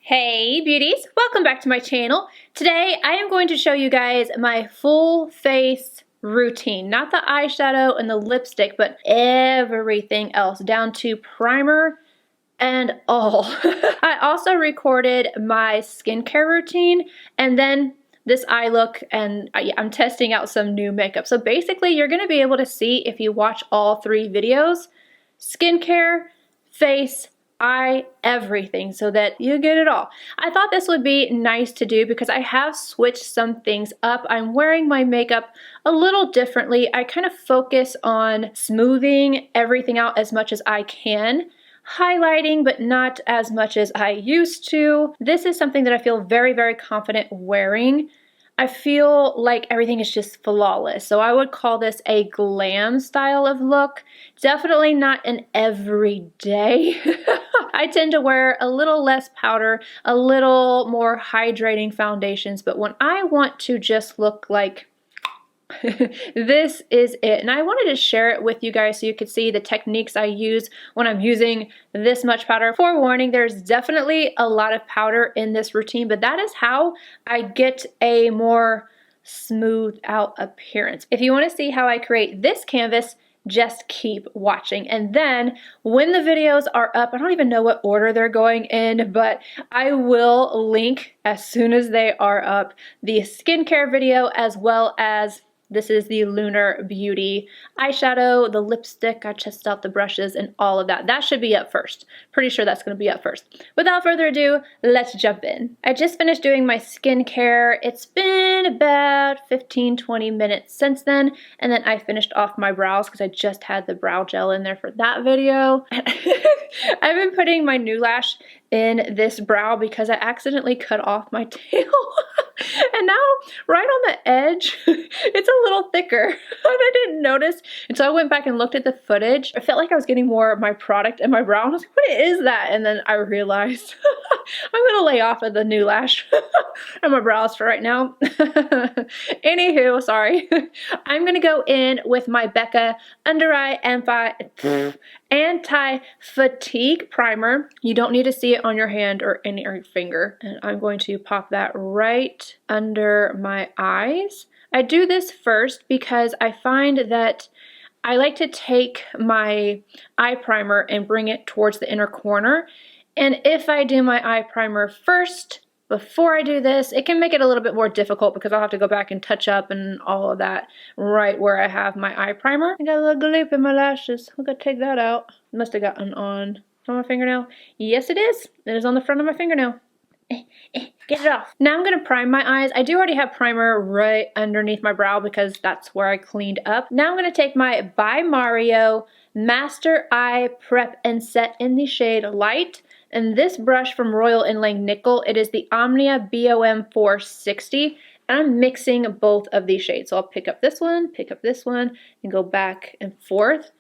Hey beauties, welcome back to my channel. Today I am going to show you guys my full face routine, not the eyeshadow and the lipstick, but everything else down to primer and all. I also recorded my skincare routine and then this eye look, and I'm testing out some new makeup. So basically you're going to be able to see, if you watch all three videos, skincare, face, eye, everything, so that you get it all. I thought this would be nice to do because I have switched some things up. I'm wearing my makeup a little differently. I kind of focus on smoothing everything out as much as I can, highlighting, but not as much as I used to. This is something that I feel very, very confident wearing. I feel like everything is just flawless. So I would call this a glam style of look. Definitely not an everyday. I tend to wear a little less powder, a little more hydrating foundations, but when I want to just look like this is it. And I wanted to share it with you guys so you could see the techniques I use when I'm using this much powder. Forewarning, there's definitely a lot of powder in this routine, but that is how I get a more smooth out appearance. If you want to see how I create this canvas, just keep watching. And then when the videos are up, I don't even know what order they're going in, but I will link as soon as they are up the skincare video, as well as this is the Lunar Beauty eyeshadow, the lipstick, I tested out the brushes and all of that. That should be up first. Pretty sure that's going to be up first. Without further ado, let's jump in. I just finished doing my skincare. It's been about 15-20 minutes since then. And then I finished off my brows because I just had the brow gel in there for that video. I've been putting my new lash in this brow because I accidentally cut off my tail. And now, right on the edge, it's a little thicker. And I didn't notice. And so I went back and looked at the footage. I felt like I was getting more of my product in my brow. And I was like, what is that? And then I realized I'm going to lay off of the new lash on my brows for right now. Anywho, sorry. I'm going to go in with my BECCA Under Eye Anti-Fatigue Primer. You don't need to see it on your hand or in your finger. And I'm going to pop that right under my eyes. I do this first because I find that I like to take my eye primer and bring it towards the inner corner. And if I do my eye primer first, before I do this, it can make it a little bit more difficult because I'll have to go back and touch up and all of that right where I have my eye primer. I got a little gloop in my lashes. I'm gonna take that out. Must have gotten on my fingernail. Yes, it is. It is on the front of my fingernail. Get it off. Now I'm going to prime my eyes. I do already have primer right underneath my brow because that's where I cleaned up. Now I'm going to take my By Mario Master Eye Prep and Set in the shade Light. And this brush from Royal Inlay Nickel, it is the Omnia BOM 460. And I'm mixing both of these shades. So I'll pick up this one, and go back and forth.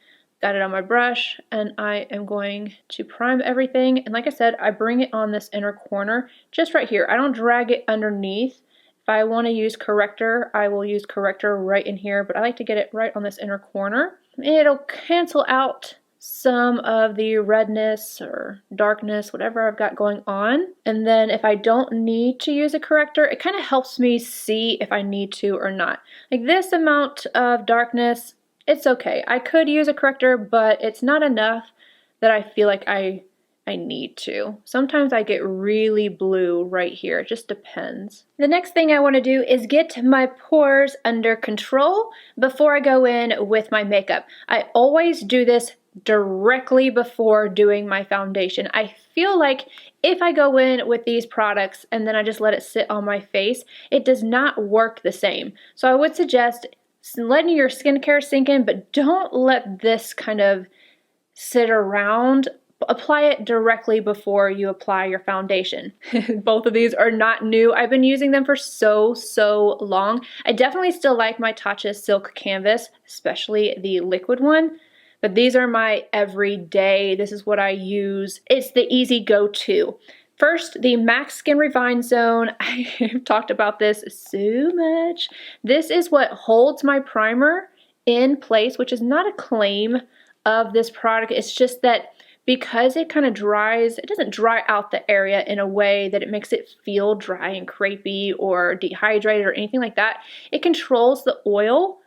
Got it on my brush, and I am going to prime everything. And like I said, I bring it on this inner corner, just right here. I don't drag it underneath. If I want to use corrector, I will use corrector right in here, but I like to get it right on this inner corner. It'll cancel out some of the redness or darkness, whatever I've got going on. And then if I don't need to use a corrector, it kind of helps me see if I need to or not. Like this amount of darkness, it's okay. I could use a corrector, but it's not enough that I feel like I need to. Sometimes I get really blue right here. It just depends. The next thing I want to do is get my pores under control before I go in with my makeup. I always do this directly before doing my foundation. I feel like if I go in with these products and then I just let it sit on my face, it does not work the same. So I would suggest letting your skincare sink in, but don't let this kind of sit around. Apply it directly before you apply your foundation. Both of these are not new. I've been using them for so long. I definitely still like my Tatcha Silk Canvas, especially the liquid one, but these are my everyday. This is what I use. It's the easy go-to. First, the Max Skin Refine Zone. I have talked about this so much. This is what holds my primer in place, which is not a claim of this product. It's just that because it kind of dries, it doesn't dry out the area in a way that it makes it feel dry and crepey or dehydrated or anything like that. It controls the oil,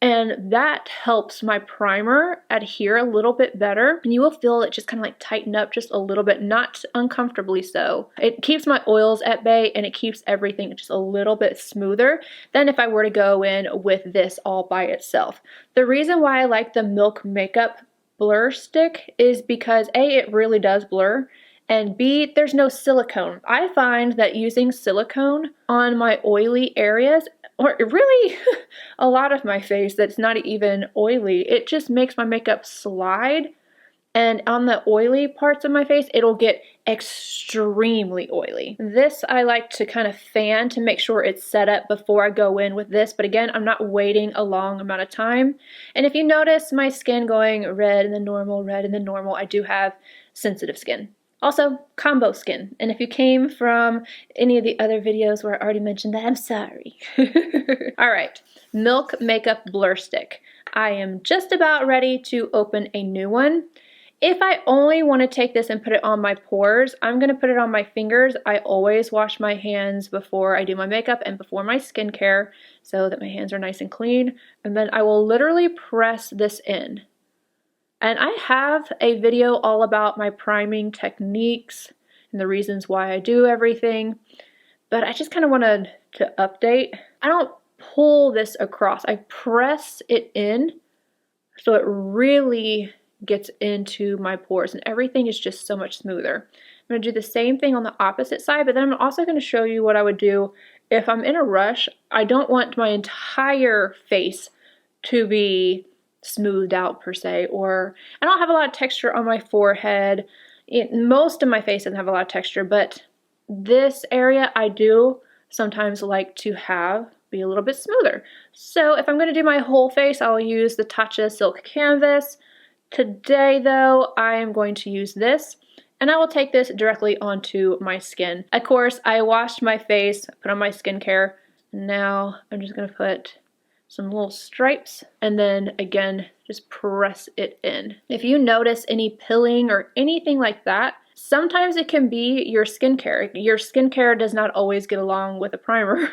and that helps my primer adhere a little bit better, and you will feel it just kind of like tighten up just a little bit, not uncomfortably so. It keeps my oils at bay, and it keeps everything just a little bit smoother than if I were to go in with this all by itself. The reason why I like the Milk Makeup Blur Stick is because A, it really does blur, and B, there's no silicone. I find that using silicone on my oily areas, or really a lot of my face that's not even oily, it just makes my makeup slide. And on the oily parts of my face, it'll get extremely oily. This I like to kind of fan to make sure it's set up before I go in with this. But again, I'm not waiting a long amount of time. And if you notice my skin going red and then normal, red and then normal, I do have sensitive skin. Also, combo skin. And if you came from any of the other videos where I already mentioned that, I'm sorry. All right, Milk Makeup Blur Stick. I am just about ready to open a new one. If I only want to take this and put it on my pores, I'm going to put it on my fingers. I always wash my hands before I do my makeup and before my skincare so that my hands are nice and clean. And then I will literally press this in. And I have a video all about my priming techniques and the reasons why I do everything, but I just kind of wanted to update. I don't pull this across. I press it in so it really gets into my pores and everything is just so much smoother. I'm going to do the same thing on the opposite side, but then I'm also going to show you what I would do if I'm in a rush. I don't want my entire face to be smoothed out per se, or I don't have a lot of texture on my forehead. Most of my face doesn't have a lot of texture, but this area I do sometimes like to have be a little bit smoother. So if I'm going to do my whole face, I'll use the Tatcha Silk Canvas. Today though, I am going to use this, and I will take this directly onto my skin. Of course, I washed my face, put on my skincare, and now I'm just going to put some little stripes, and then again, just press it in. If you notice any pilling or anything like that, sometimes it can be your skincare. Your skincare does not always get along with a primer.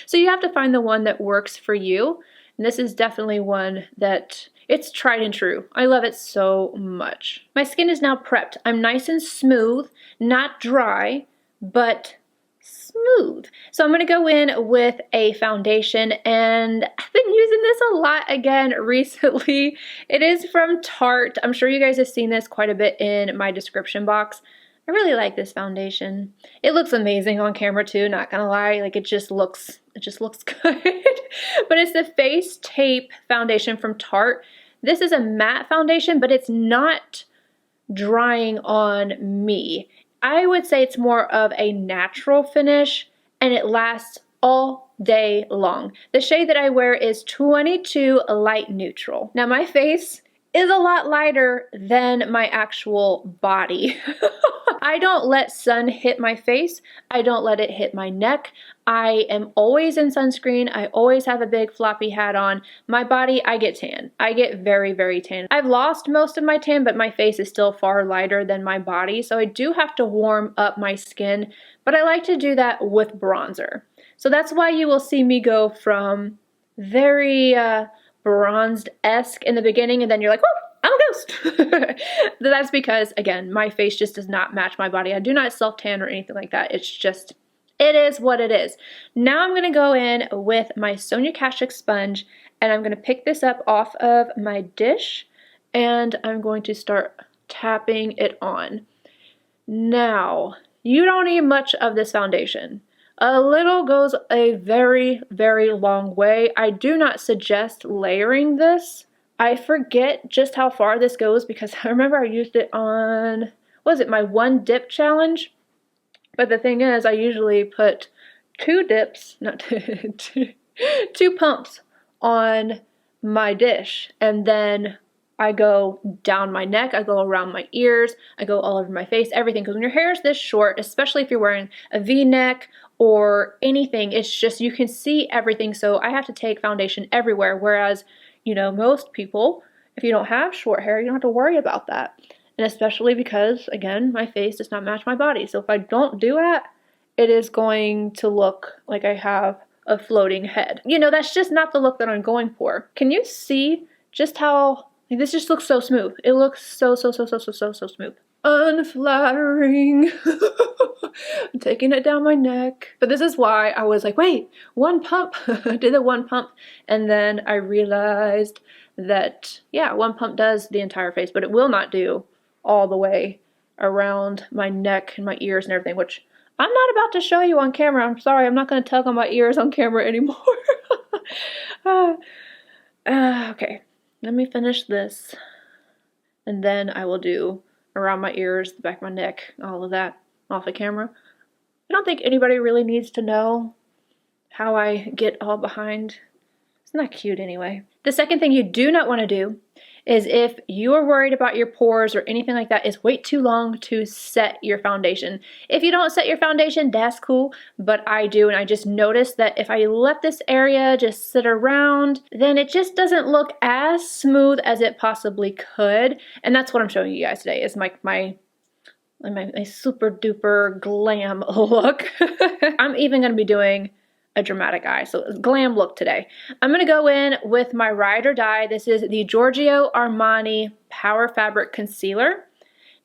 So you have to find the one that works for you. And this is definitely one that it's tried and true. I love it so much. My skin is now prepped. I'm nice and smooth, not dry, but smooth. So I'm going to go in with a foundation, and I've been using this a lot again recently. It is from Tarte. I'm sure you guys have seen this quite a bit in my description box. I really like this foundation. It looks amazing on camera too, not gonna lie. Like it just looks good. But it's the Face Tape foundation from Tarte. This is a matte foundation, but it's not drying on me. I would say it's more of a natural finish, and it lasts all day long. The shade that I wear is 22 Light Neutral. Now my face is a lot lighter than my actual body. I don't let sun hit my face. I don't let it hit my neck. I am always in sunscreen. I always have a big floppy hat on. My body, I get tan. I get very, very tan. I've lost most of my tan, but my face is still far lighter than my body, so I do have to warm up my skin, but I like to do that with bronzer. So that's why you will see me go from very bronzed-esque in the beginning, and then you're like, oh, I'm a ghost. That's because, again, my face just does not match my body. I do not self-tan or anything like that. It's just, it is what it is. Now I'm going to go in with my Sonia Kashuk sponge, and I'm going to pick this up off of my dish, and I'm going to start tapping it on. Now, you don't need much of this foundation. A little goes a very, very long way. I do not suggest layering this. I forget just how far this goes because I remember I used it on, what was it, my one dip challenge? But the thing is, I usually put two pumps on my dish, and then I go down my neck, I go around my ears, I go all over my face, everything. Because when your hair is this short, especially if you're wearing a V-neck or anything, it's just, you can see everything. So I have to take foundation everywhere. Whereas, you know, most people, if you don't have short hair, you don't have to worry about that. And especially because, again, my face does not match my body. So if I don't do that, it is going to look like I have a floating head. You know, that's just not the look that I'm going for. Can you see just how, like, this just looks so smooth. It looks so smooth. Unflattering. I'm taking it down my neck. But this is why I was like, wait, one pump. I did the one pump. And then I realized that, yeah, one pump does the entire face, but it will not do all the way around my neck and my ears and everything, which I'm not about to show you on camera. I'm sorry, I'm not going to tug on my ears on camera anymore. Okay, let me finish this. And then I will do around my ears, the back of my neck, all of that off the camera. I don't think anybody really needs to know how I get all behind. It's not cute anyway. The second thing you do not want to do is, if you are worried about your pores or anything like that, is wait too long to set your foundation. If you don't set your foundation, that's cool, but I do, and I just noticed that if I let this area just sit around, then it just doesn't look as smooth as it possibly could, and that's what I'm showing you guys today, is my super duper glam look. I'm even going to be doing a dramatic eye, so glam look today. I'm gonna go in with my Ride or Die. This is the Giorgio Armani Power Fabric Concealer.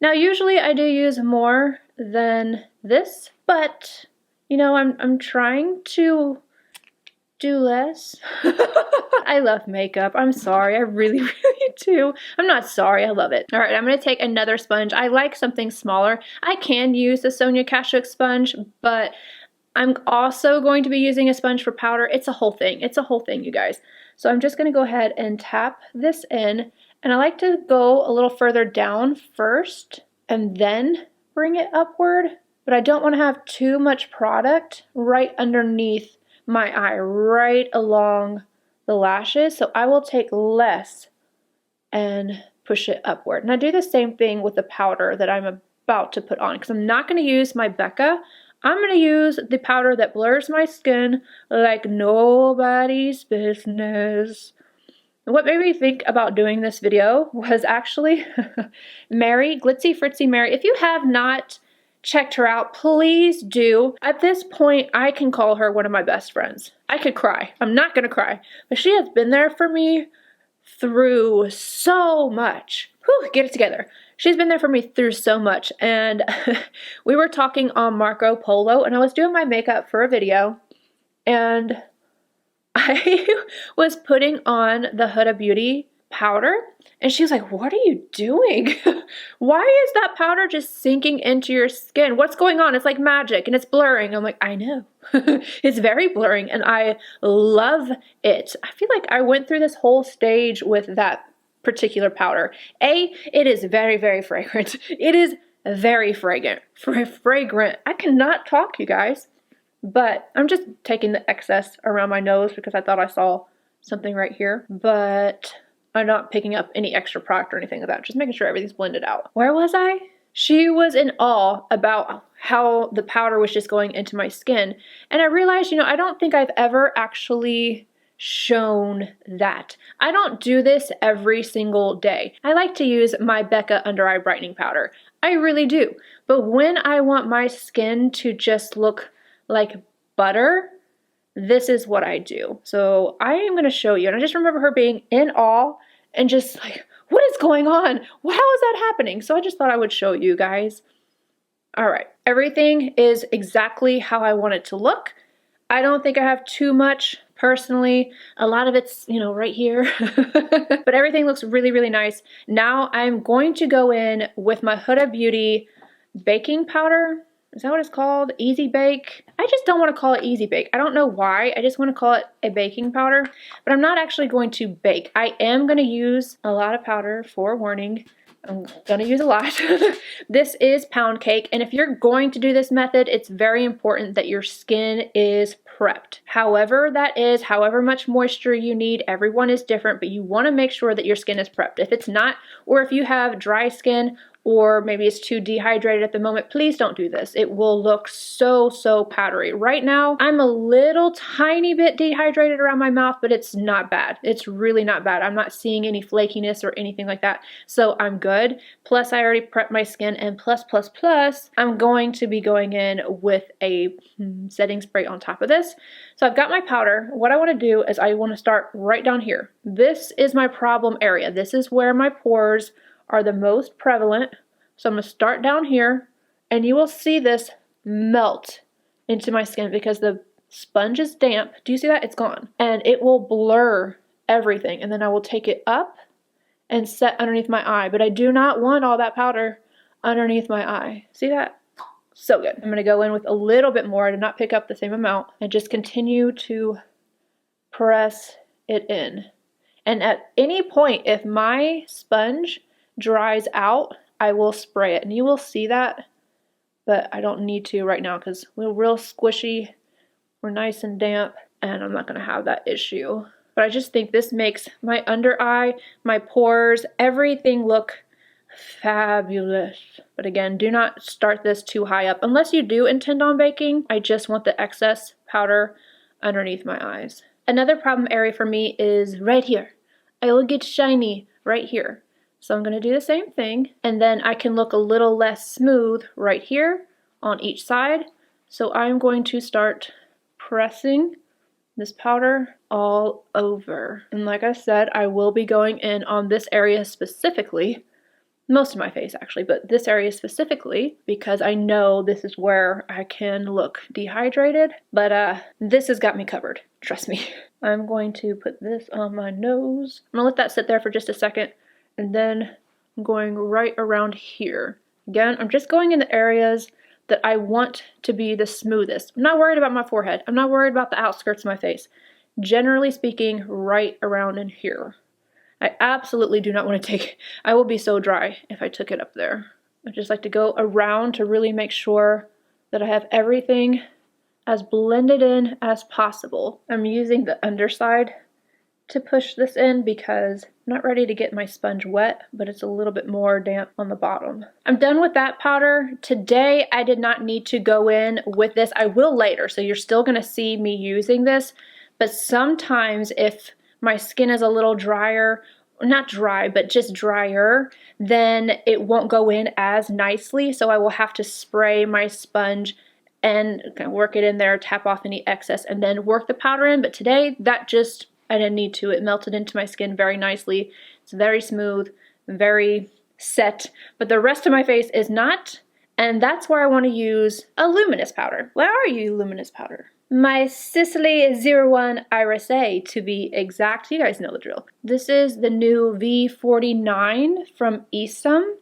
Now usually I do use more than this, but you know, I'm trying to do less. I love makeup. I'm sorry, I really do. I'm not sorry, I love it. All right, I'm gonna take another sponge. I like something smaller. I can use the Sonia Kashuk sponge, but I'm also going to be using a sponge for powder. It's a whole thing. It's a whole thing, you guys. So I'm just going to go ahead and tap this in. And I like to go a little further down first and then bring it upward. But I don't want to have too much product right underneath my eye, right along the lashes. So I will take less and push it upward. And I do the same thing with the powder that I'm about to put on, because I'm not going to use my BECCA. I'm going to use the powder that blurs my skin like nobody's business. What made me think about doing this video was actually Mary, Glitzy Fritzy Mary. If you have not checked her out, please do. At this point, I can call her one of my best friends. I could cry. I'm not going to cry. But she has been there for me through so much. Whew, get it together. She's been there for me through so much, and we were talking on Marco Polo, and I was doing my makeup for a video, and I was putting on the Huda Beauty powder, and she was like, what are you doing? Why is that powder just sinking into your skin? What's going on? It's like magic, and it's blurring. I'm like, I know. It's very blurring, and I love it. I feel like I went through this whole stage with that particular powder. It is very, very fragrant. It is very fragrant. Fragrant. I cannot talk, you guys. But I'm just taking the excess around my nose because I thought I saw something right here. But I'm not picking up any extra product or anything like that. Just making sure everything's blended out. Where was I? She was in awe about how the powder was just going into my skin. And I realized, you know, I don't think I've ever actually shown that. I don't do this every single day. I like to use my BECCA under eye brightening powder. I really do. But when I want my skin to just look like butter, this is what I do. So I am going to show you. And I just remember her being in awe and just like, what is going on? How is that happening? So I just thought I would show you guys. All right. Everything is exactly how I want it to look. I don't think I have too much personally. A lot of it's, you know, right here. But everything looks really, really nice. Now I'm going to go in with my Huda Beauty baking powder. Is that what it's called? Easy Bake? I just don't want to call it Easy Bake. I don't know why. I just want to call it a baking powder. But I'm not actually going to bake. I am going to use a lot of powder, forewarning. I'm going to use a lot. This is pound cake, and if you're going to do this method, it's very important that your skin is prepped. However that is, however much moisture you need, everyone is different, but you want to make sure that your skin is prepped. If it's not, or if you have dry skin, or maybe it's too dehydrated at the moment, please don't do this. It will look so powdery. Right now, I'm a little tiny bit dehydrated around my mouth, but it's not bad. It's really not bad. I'm not seeing any flakiness or anything like that, so I'm good. Plus, I already prepped my skin, and plus, I'm going to be going in with a setting spray on top of this. So I've got my powder. What I want to do is I want to start right down here. This is my problem area. This is where my pores are the most prevalent. So I'm going to start down here, and you will see this melt into my skin because the sponge is damp. Do you see that? It's gone. And it will blur everything. And then I will take it up and set underneath my eye. But I do not want all that powder underneath my eye. See that? So good. I'm going to go in with a little bit more to not pick up the same amount and just continue to press it in. And at any point, if my sponge dries out, I will spray it, and you will see that, but I don't need to right now because we're real squishy, we're nice and damp, and I'm not going to have that issue. But I just think this makes my under eye, my pores, everything look fabulous. But again, do not start this too high up unless you do intend on baking. I just want the excess powder underneath my eyes. Another problem area for me is right here. I will get shiny right here. So I'm going to do the same thing, and then I can look a little less smooth right here on each side. So I'm going to start pressing this powder all over. And like I said, I will be going in on this area specifically, most of my face actually, but this area specifically because I know this is where I can look dehydrated, but this has got me covered, trust me. I'm going to put this on my nose. I'm gonna let that sit there for just a second, and then I'm going right around here. Again, I'm just going in the areas that I want to be the smoothest. I'm not worried about my forehead. I'm not worried about the outskirts of my face. Generally speaking, right around in here. I absolutely do not want to take, I will be so dry if I took it up there. I just like to go around to really make sure that I have everything as blended in as possible. I'm using the underside to push this in because I'm not ready to get my sponge wet, but it's a little bit more damp on the bottom. I'm done with that powder. Today I did not need to go in with this. I will later, so you're still gonna see me using this, but sometimes if my skin is a little drier, not dry, but just drier, then it won't go in as nicely, so I will have to spray my sponge and kind of work it in there, tap off any excess, and then work the powder in. But today, that just, I didn't need to. It melted into my skin very nicely. It's very smooth, very set, but the rest of my face is not, and that's where I want to use a luminous powder. Where are you, luminous powder? My SISLEY 01 IRISEE to be exact. You guys know the drill. This is the new V49 from ECLIPSE,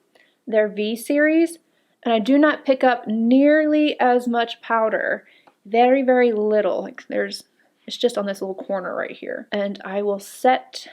their V series, and I do not pick up nearly as much powder. Very, very little. Like it's just on this little corner right here. And I will set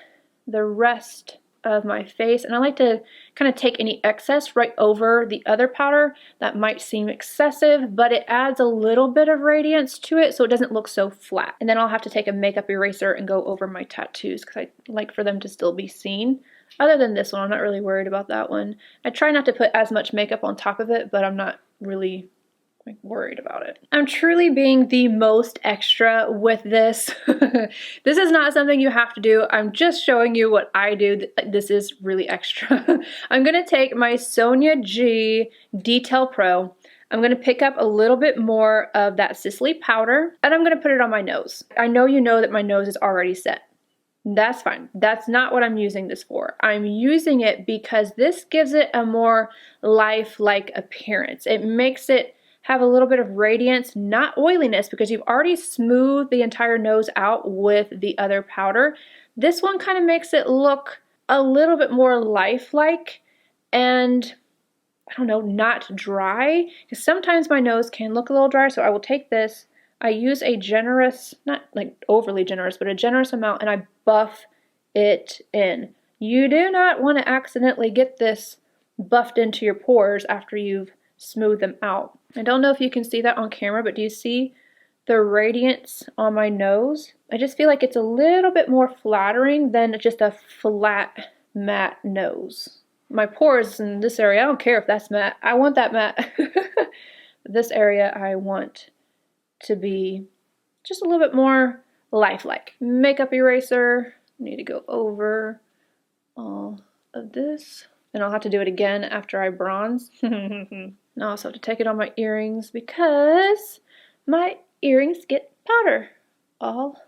the rest of my face, and I like to kind of take any excess right over the other powder. That might seem excessive, but it adds a little bit of radiance to it so it doesn't look so flat. And then I'll have to take a makeup eraser and go over my tattoos because I like for them to still be seen. Other than this one, I'm not really worried about that one. I try not to put as much makeup on top of it, but I'm not really worried about it. I'm truly being the most extra with this. This is not something you have to do. I'm just showing you what I do. This is really extra. I'm gonna take my Sonia G Detail Pro. I'm gonna pick up a little bit more of that SISLEY powder, and I'm gonna put it on my nose. I know you know that my nose is already set. That's fine. That's not what I'm using this for. I'm using it because this gives it a more lifelike appearance. It makes it have a little bit of radiance, not oiliness, because you've already smoothed the entire nose out with the other powder. This one kind of makes it look a little bit more lifelike and, I don't know, not dry. Because sometimes my nose can look a little dry, so I will take this. I use a generous, not like overly generous, but a generous amount, and I buff it in. You do not want to accidentally get this buffed into your pores after you've smoothed them out. I don't know if you can see that on camera, but do you see the radiance on my nose? I just feel like it's a little bit more flattering than just a flat, matte nose. my pores in this area, I don't care if that's matte. I want that matte. This area I want to be just a little bit more lifelike. Makeup eraser. Need to go over all of this. And I'll have to do it again after I bronze. Now I also have to take it on my earrings because my earrings get powder all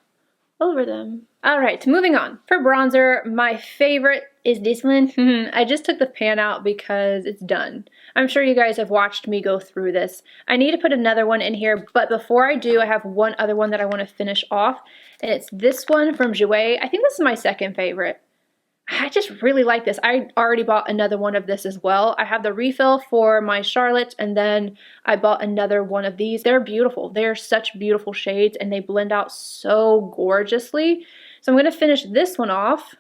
over them. Alright, moving on. For bronzer, my favorite is this one. I just took the pan out because it's done. I'm sure you guys have watched me go through this. I need to put another one in here, but before I do, I have one other one that I want to finish off, and it's this one from JOUER. I think this is my second favorite. I just really like this. I already bought another one of this as well. I have the refill for my Charlotte, and then I bought another one of these. They're beautiful. They're such beautiful shades, and they blend out so gorgeously. So I'm going to finish this one off,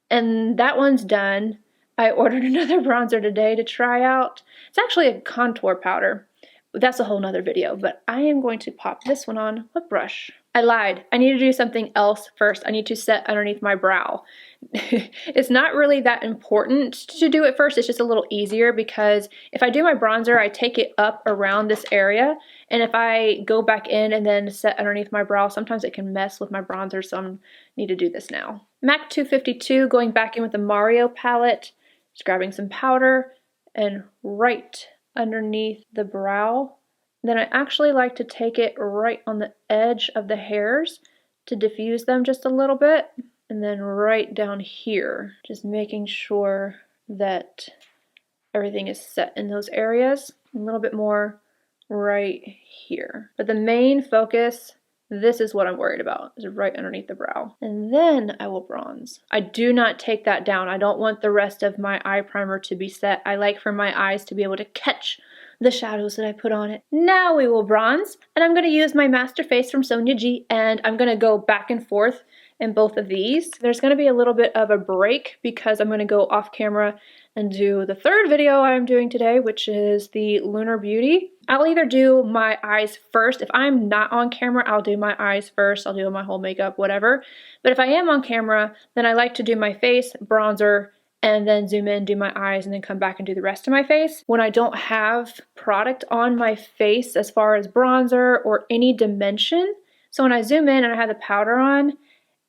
and that one's done. I ordered another bronzer today to try out. It's actually a contour powder. That's a whole nother video, but I am going to pop this one on with brush. I lied. I need to do something else first. I need to set underneath my brow. It's not really that important to do it first. It's just a little easier because if I do my bronzer, I take it up around this area. And if I go back in and then set underneath my brow, sometimes it can mess with my bronzer, so I need to do this now. MAC 252, going back in with the Mario palette, just grabbing some powder and right underneath the brow. Then I actually like to take it right on the edge of the hairs to diffuse them just a little bit, and then right down here, just making sure that everything is set in those areas. A little bit more right here. But the main focus, this is what I'm worried about, is right underneath the brow. And then I will bronze. I do not take that down. I don't want the rest of my eye primer to be set. I like for my eyes to be able to catch the shadows that I put on it. Now we will bronze, and I'm going to use my Master Face from Sonia G, and I'm going to go back and forth in both of these. There's going to be a little bit of a break because I'm going to go off camera and do the third video I'm doing today, which is the Lunar Beauty. I'll either do my eyes first. If I'm not on camera, I'll do my eyes first. I'll do my whole makeup, whatever. But if I am on camera, then I like to do my face, bronzer, and then zoom in, do my eyes, and then come back and do the rest of my face. When I don't have product on my face as far as bronzer or any dimension, so when I zoom in and I have the powder on,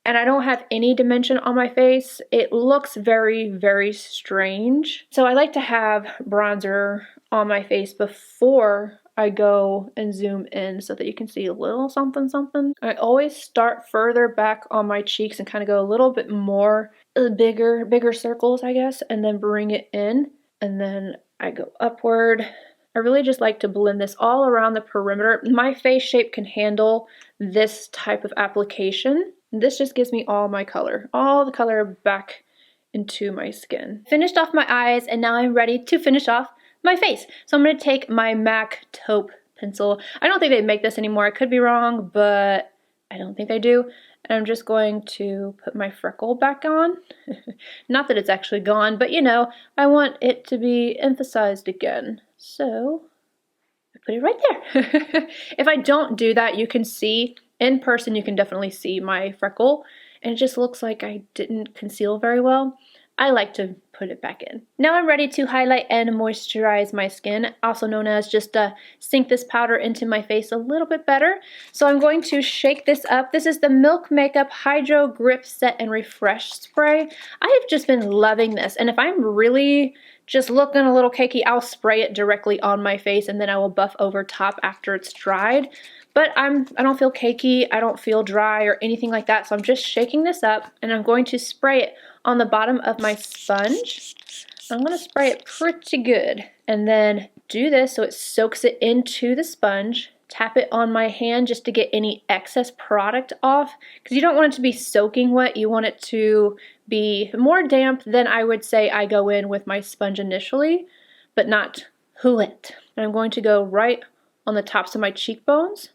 and I don't have any dimension on my face, it looks very, very strange. So I like to have bronzer on my face before I go and zoom in so that you can see a little something something. I always start further back on my cheeks and kind of go a little bit more bigger circles, I guess, and then bring it in, and then I go upward. I really just like to blend this all around the perimeter. My face shape can handle this type of application. This just gives me all my color, all the color back into my skin. Finished off my eyes, and now I'm ready to finish off my face. So I'm going to take my MAC taupe pencil. I don't think they make this anymore. I could be wrong, but I don't think they do. And I'm just going to put my freckle back on. Not that it's actually gone, but you know, I want it to be emphasized again. So I put it right there. If I don't do that, you can see, in person, you can definitely see my freckle. And it just looks like I didn't conceal very well. I like to put it back in. Now I'm ready to highlight and moisturize my skin, also known as just sink this powder into my face a little bit better. So I'm going to shake this up. This is the Milk Makeup Hydro Grip Set and Refresh Spray. I have just been loving this, and if I'm really just looking a little cakey, I'll spray it directly on my face, and then I will buff over top after it's dried. But I don't feel cakey, I don't feel dry or anything like that, so I'm just shaking this up, and I'm going to spray it on the bottom of my sponge. I'm going to spray it pretty good, and then do this so it soaks it into the sponge. Tap it on my hand just to get any excess product off, because you don't want it to be soaking wet, you want it to be more damp than I would say I go in with my sponge initially, but not wet. And I'm going to go right on the tops of my cheekbones,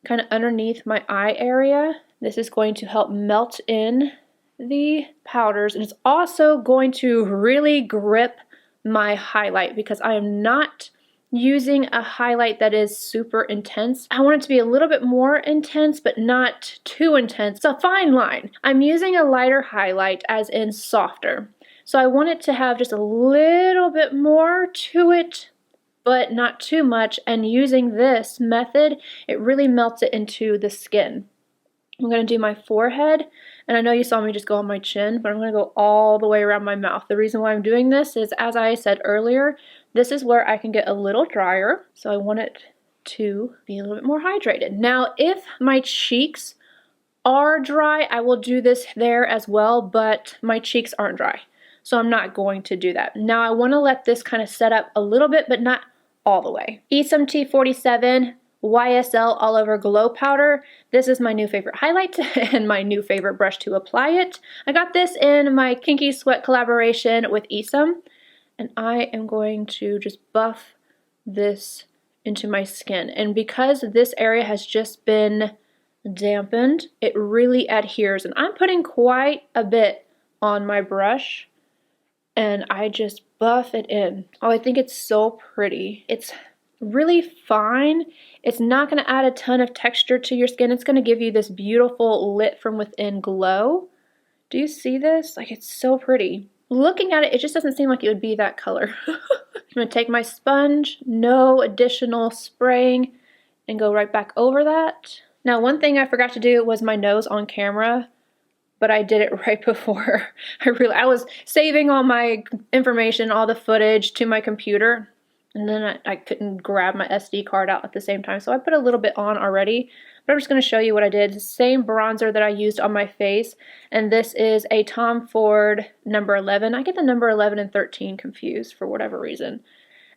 kind of underneath my eye area. This is going to help melt in the powders, and it's also going to really grip my highlight because I am not using a highlight that is super intense. I want it to be a little bit more intense, but not too intense. It's a fine line. I'm using a lighter highlight, as in softer. So I want it to have just a little bit more to it, but not too much. And using this method, it really melts it into the skin. I'm going to do my forehead, and I know you saw me just go on my chin, but I'm going to go all the way around my mouth. The reason why I'm doing this is, as I said earlier, this is where I can get a little drier, so I want it to be a little bit more hydrated. Now, if my cheeks are dry, I will do this there as well, but my cheeks aren't dry, so I'm not going to do that. Now, I want to let this kind of set up a little bit, but not all the way. Esum T47 YSL All Over Glow Powder. This is my new favorite highlight and my new favorite brush to apply it. I got this in my Kinky Sweat collaboration with Esum, and I am going to just buff this into my skin. And because this area has just been dampened, it really adheres. And I'm putting quite a bit on my brush, and I just buff it in. Oh, I think it's so pretty. It's really fine. It's not going to add a ton of texture to your skin. It's going to give you this beautiful lit from within glow. Do you see this? Like, it's so pretty. Looking at it, it just doesn't seem like it would be that color. I'm going to take my sponge, no additional spraying, and go right back over that. Now, one thing I forgot to do was my nose on camera, but I did it right before. I was saving all my information, all the footage to my computer, and then I couldn't grab my SD card out at the same time, so I put a little bit on already. But I'm just going to show you what I did. The same bronzer that I used on my face, and this is a Tom Ford number 11. I get the number 11 and 13 confused for whatever reason.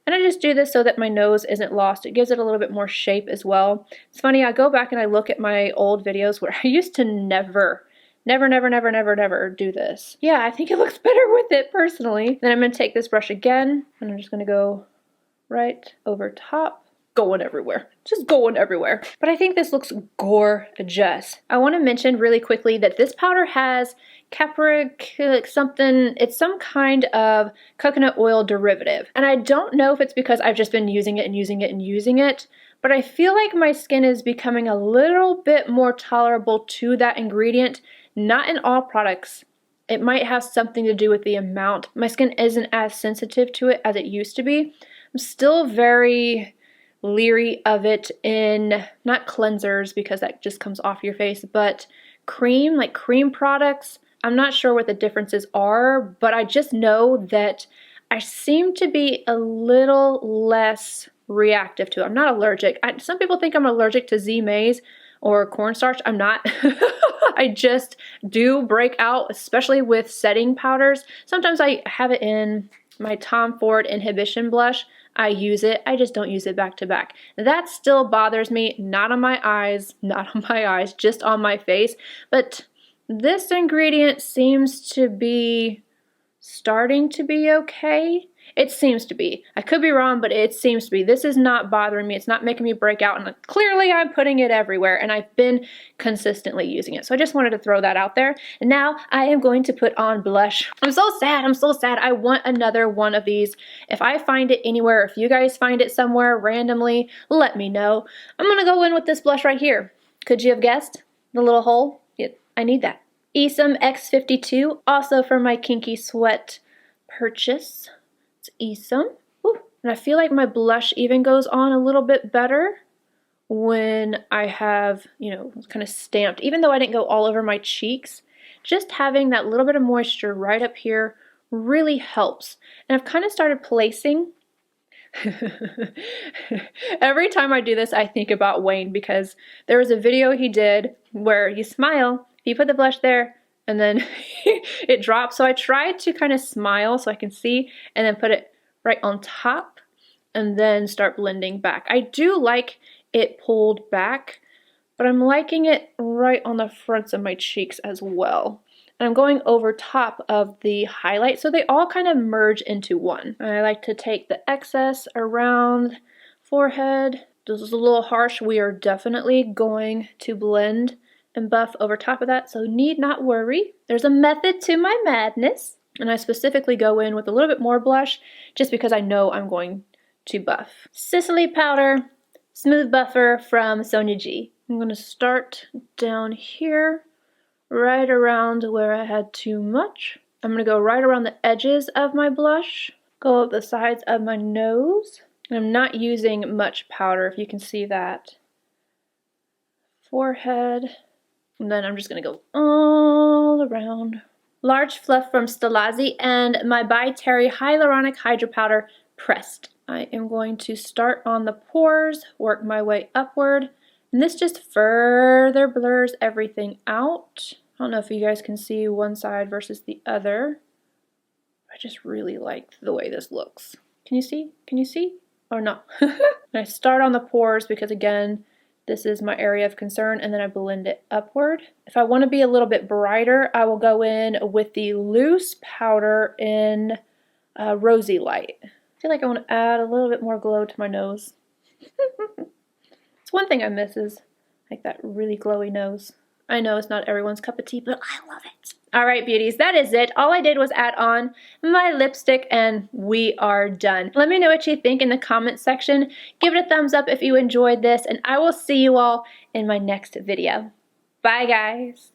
And I just do this so that my nose isn't lost. It gives it a little bit more shape as well. It's funny, I go back and I look at my old videos where I used to never do this. Yeah, I think it looks better with it personally. Then I'm going to take this brush again, and I'm just going to go right over top. Going everywhere. Just going everywhere. But I think this looks gorgeous. I want to mention really quickly that this powder has capric something. It's some kind of coconut oil derivative. And I don't know if it's because I've just been using it and using it and using it, but I feel like my skin is becoming a little bit more tolerable to that ingredient. Not in all products. It might have something to do with the amount. My skin isn't as sensitive to it as it used to be. I'm still very leery of it in, not cleansers because that just comes off your face, but cream, like cream products. I'm not sure what the differences are, but I just know that I seem to be a little less reactive to it. I'm not allergic. Some people think I'm allergic to Z maize or cornstarch. I'm not. I just do break out, especially with setting powders. Sometimes I have it in my Tom Ford Inhibition blush. I use it. I just don't use it back to back. That still bothers me. Not on my eyes, just on my face. But this ingredient seems to be starting to be okay. It seems to be. I could be wrong, but it seems to be. This is not bothering me. It's not making me break out, and clearly I'm putting it everywhere, and I've been consistently using it. So I just wanted to throw that out there. And now I am going to put on blush. I'm so sad. I'm so sad. I want another one of these. If I find it anywhere, if you guys find it somewhere randomly, let me know. I'm going to go in with this blush right here. Could you have guessed? The little hole? Yeah, I need that. Esum X52, also from my Kinky Sweat purchase. Esum. Ooh. And I feel like my blush even goes on a little bit better when I have, you know, kind of stamped. Even though I didn't go all over my cheeks, just having that little bit of moisture right up here really helps. And I've kind of started placing. Every time I do this, I think about Wayne, because there was a video he did where you smile, you put the blush there, and then it drops. So I tried to kind of smile so I can see, and then put it right on top, and then start blending back. I do like it pulled back, but I'm liking it right on the fronts of my cheeks as well. And I'm going over top of the highlight, so they all kind of merge into one. I like to take the excess around forehead. This is a little harsh. We are definitely going to blend and buff over top of that, so need not worry. There's a method to my madness, and I specifically go in with a little bit more blush just because I know I'm going to buff. SISLEY powder, smooth buffer from Sonia G. I'm going to start down here, right around where I had too much, I'm going to go right around the edges of my blush, go up the sides of my nose, and I'm not using much powder, if you can see that. Forehead, and then I'm just going to go all around. Large Fluff from Stilazzi and my By Terry Hyaluronic Hydra Powder pressed. I am going to start on the pores, work my way upward, and this just further blurs everything out. I don't know if you guys can see one side versus the other. I just really like the way this looks. Can you see? Can you see? Or no? And I start on the pores because, again, this is my area of concern, and then I blend it upward. If I want to be a little bit brighter, I will go in with the loose powder in Rosy Light. I feel like I want to add a little bit more glow to my nose. It's one thing I miss is like that really glowy nose. I know it's not everyone's cup of tea, but I love it. All right, beauties, that is it. All I did was add on my lipstick and we are done. Let me know what you think in the comment section. Give it a thumbs up if you enjoyed this, and I will see you all in my next video. Bye, guys.